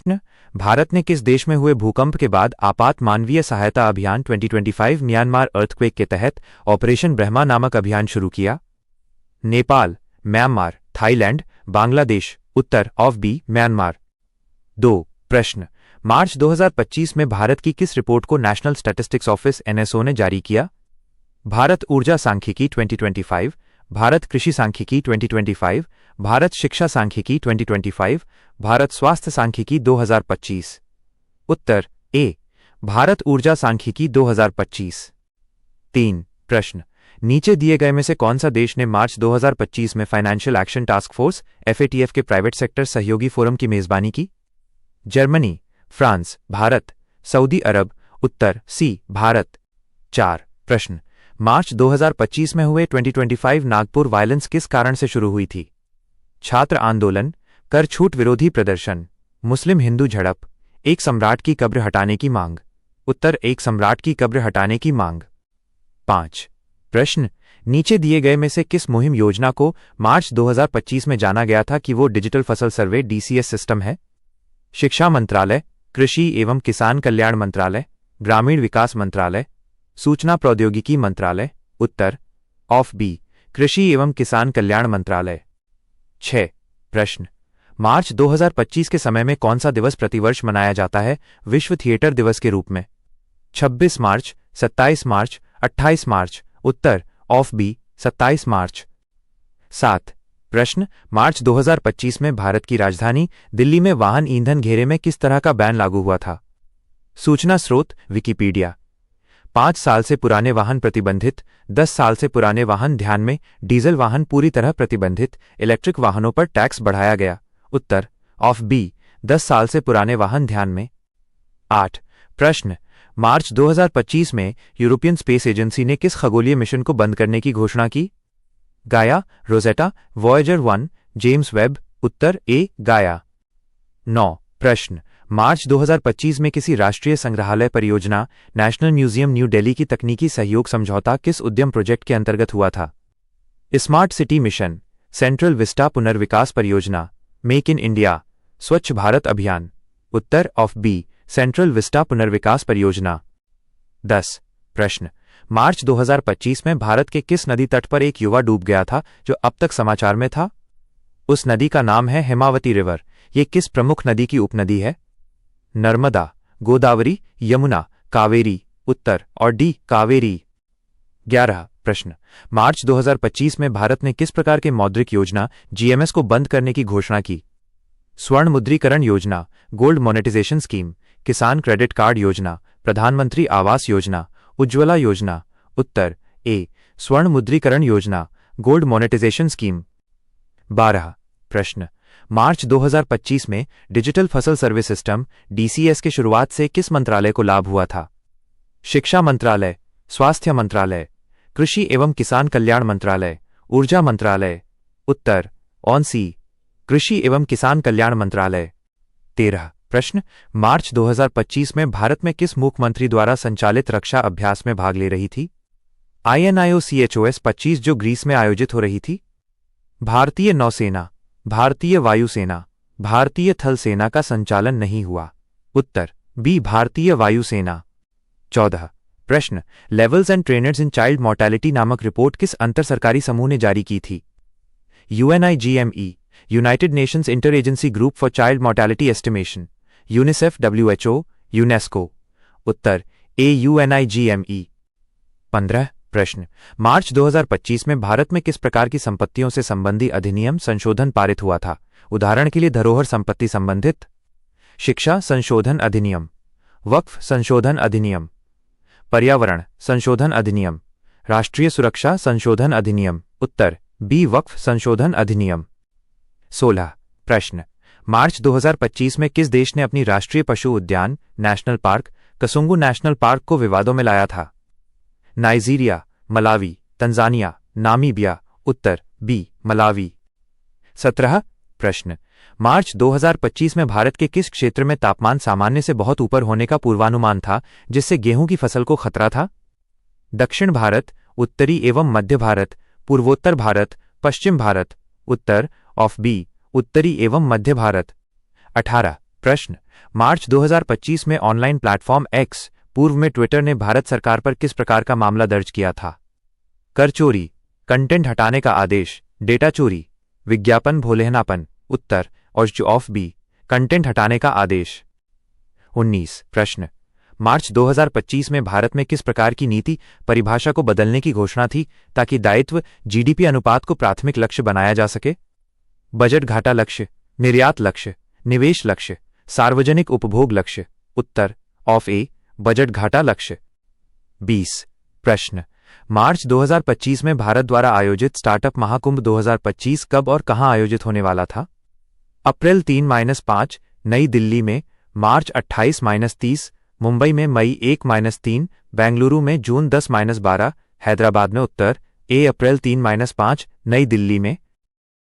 प्रश्न, भारत ने किस देश में हुए भूकंप के बाद आपात मानवीय सहायता अभियान 2025 म्यांमार अर्थक्वेक के तहत ऑपरेशन ब्रह्मा नामक अभियान शुरू किया? Nepal, Myanmar, Thailand, Bangladesh. उत्तर ऑफ बी म्यांमार। 2 प्रश्न, मार्च 2025 में भारत की किस रिपोर्ट को नेशनल स्टैटिस्टिक्स ऑफिस एनएसओ ने जारी किया? भारत ऊर्जा सांख्यिकी 2025, भारत कृषि सांख्यिकी 2025, भारत शिक्षा सांख्यिकी 2025, भारत स्वास्थ्य सांख्यिकी 2025। उत्तर ए भारत ऊर्जा सांख्यिकी 2025। 3 प्रश्न, नीचे दिए गए में से कौन सा देश ने मार्च 2025 में financial action task force FATF के प्राइवेट सेक्टर सहयोगी फोरम की मेजबानी की? जर्मनी, फ्रांस, भारत, सऊदी अरब। उत्तर सी भारत। 4 प्रश्न, मार्च 2025 में हुए 2025 नागपुर वायलेंस किस कारण से शुरू हुई थी? छात्र आंदोलन, कर छूट विरोधी प्रदर्शन, मुस्लिम हिंदू झड़प, एक सम्राट की कब्र हटाने की मांग। उत्तर एक सम्राट की कब्र हटाने की मांग। 5 प्रश्न, नीचे दिए गए में से किस मुहिम योजना को मार्च 2025 में जाना गया था कि वो डिजिटल फसल सर्वे डीसीएस सिस्टम है? शिक्षा मंत्रालय, कृषि एवं किसान कल्याण मंत्रालय, ग्रामीण विकास मंत्रालय, सूचना प्रौद्योगिकी मंत्रालय। उत्तर ऑफ बी कृषि एवं किसान कल्याण मंत्रालय। 6 प्रश्न, मार्च 2025 के समय में कौन सा दिवस प्रतिवर्ष मनाया जाता है विश्व थिएटर दिवस के रूप में? 26 मार्च, 27 मार्च, 28 मार्च। उत्तर ऑफ बी 27 मार्च। 7 प्रश्न, मार्च 2025 में भारत की राजधानी दिल्ली में वाहन ईंधन घेरे में किस तरह का बैन लागू हुआ था? सूचना स्रोत विकिपीडिया। 5 साल से पुराने वाहन प्रतिबंधित, 10 साल से पुराने वाहन ध्यान में, डीजल वाहन पूरी तरह प्रतिबंधित, इलेक्ट्रिक वाहनों पर टैक्स बढ़ाया गया। उत्तर ऑफ बी 10 साल से पुराने वाहन ध्यान में। 8 प्रश्न, मार्च 2025 में यूरोपियन स्पेस एजेंसी ने किस खगोलीय मिशन को बंद करने की घोषणा की? गाया, रोजेटा, वॉयेजर 1, जेम्स वेब। उत्तर ए गाया। 9 प्रश्न, मार्च 2025 में किसी राष्ट्रीय संग्रहालय परियोजना नेशनल म्यूजियम न्यू दिल्ली की तकनीकी सहयोग समझौता किस उद्यम प्रोजेक्ट के अंतर्गत हुआ था? Smart city mission, central Vista पुनर्विकास परियोजना, मेक इन इंडिया, स्वच्छ भारत अभियान। उत्तर ऑफ बी सेंट्रल विस्टा पुनर्विकास परियोजना। 10 प्रश्न, मार्च 2025 में भारत के किस नदी तट पर एक युवा डूब गया था जो अब तक समाचार में था? उस नदी का नाम है हेमावती रिवर। ये किस प्रमुख नदी की उपनदी है? नर्मदा, गोदावरी, यमुना, कावेरी। उत्तर और डी कावेरी। 11 प्रश्न, मार्च 2025 में भारत ने किस प्रकार के मौद्रिक योजना जीएमएस को बंद करने की घोषणा की? स्वर्ण मुद्रीकरण योजना, गोल्ड मोनेटाइजेशन स्कीम, किसान क्रेडिट कार्ड योजना, प्रधानमंत्री आवास योजना, उज्ज्वला योजना। उत्तर ए स्वर्ण मुद्रीकरण योजना, गोल्ड मोनेटाइजेशन स्कीम। 12 प्रश्न, मार्च 2025 में डिजिटल फसल सर्वे सिस्टम डीसीएस की शुरुआत से किस मंत्रालय को लाभ हुआ था? शिक्षा मंत्रालय, स्वास्थ्य मंत्रालय, कृषि एवं किसान कल्याण मंत्रालय, ऊर्जा मंत्रालय। उत्तर ऑन सी कृषि एवं किसान कल्याण मंत्रालय। 13 प्रश्न, मार्च 2025 में भारत में किस मुख्यमंत्री द्वारा संचालित रक्षा अभ्यास में भाग ले रही थी? INIOCHOS 25 जो ग्रीस में आयोजित हो रही थी? भारतीय नौसेना, भारतीय वायुसेना, भारतीय थल सेना का संचालन नहीं हुआ। उत्तर बी भारतीय वायुसेना। 14 प्रश्न, levels and trends in child mortality नामक रिपोर्ट किस अंतर सरकारी समूह ने जारी की थी? UNIGME, United Nations inter agency group for child mortality estimation, UNICEF, WHO, UNESCO. Uttar A UNIGME। 15 प्रश्न, मार्च 2025 में भारत में किस प्रकार की संपत्तियों से संबंधी अधिनियम संशोधन पारित हुआ था? उदाहरण के लिए धरोहर संपत्ति संबंधित, शिक्षा संशोधन अधिनियम, वक्फ संशोधन अधिनियम, पर्यावरण संशोधन अधिनियम, राष्ट्रीय सुरक्षा संशोधन अधिनियम। उत्तर बी वक्फ संशोधन अधिनियम। 16 प्रश्न, मार्च 2025 में किस देश ने अपनी राष्ट्रीय पशु उद्यान national park Kasungu national park को विवादों में लाया था? Nigeria, Malawi, Tanzania, Namibia. उत्तर बी मलावी। 17 प्रश्न, मार्च 2025 में भारत के किस क्षेत्र में तापमान सामान्य से बहुत ऊपर होने का पूर्वानुमान था जिससे गेहूं की फसल को खतरा था? दक्षिण भारत, उत्तरी एवं मध्य भारत, पूर्वोत्तर भारत, पश्चिम भारत। उत्तर ऑफ बी उत्तरी एवं मध्य भारत। 18 प्रश्न, मार्च 2025 में ऑनलाइन प्लेटफॉर्म एक्स पूर्व में ट्विटर ने भारत सरकार पर किस प्रकार का मामला दर्ज किया था? कर चोरी, कंटेंट हटाने का आदेश, डेटा चोरी, विज्ञापन भोलेनापन। उत्तर ऑफ बी, कंटेंट हटाने का आदेश। 19 प्रश्न, मार्च 2025 में भारत में किस प्रकार की नीति परिभाषा को बदलने की घोषणा थी ताकि दायित्व जीडीपी अनुपात को प्राथमिक लक्ष्य बनाया जा सके? बजट घाटा लक्ष्य, निर्यात लक्ष्य, निवेश लक्ष्य, सार्वजनिक उपभोग लक्ष्य। उत्तर ऑफ ए, बजट घाटा लक्ष्य। 20 प्रश्न, मार्च 2025 में भारत द्वारा आयोजित स्टार्टअप महाकुंभ 2025 कब और कहां आयोजित होने वाला था? अप्रैल 3-5 नई दिल्ली में, मार्च 28-30 मुंबई में, मई 1-3 बेंगलुरु में, जून 10-12 हैदराबाद में। उत्तर ए, अप्रैल 3-5 नई दिल्ली में,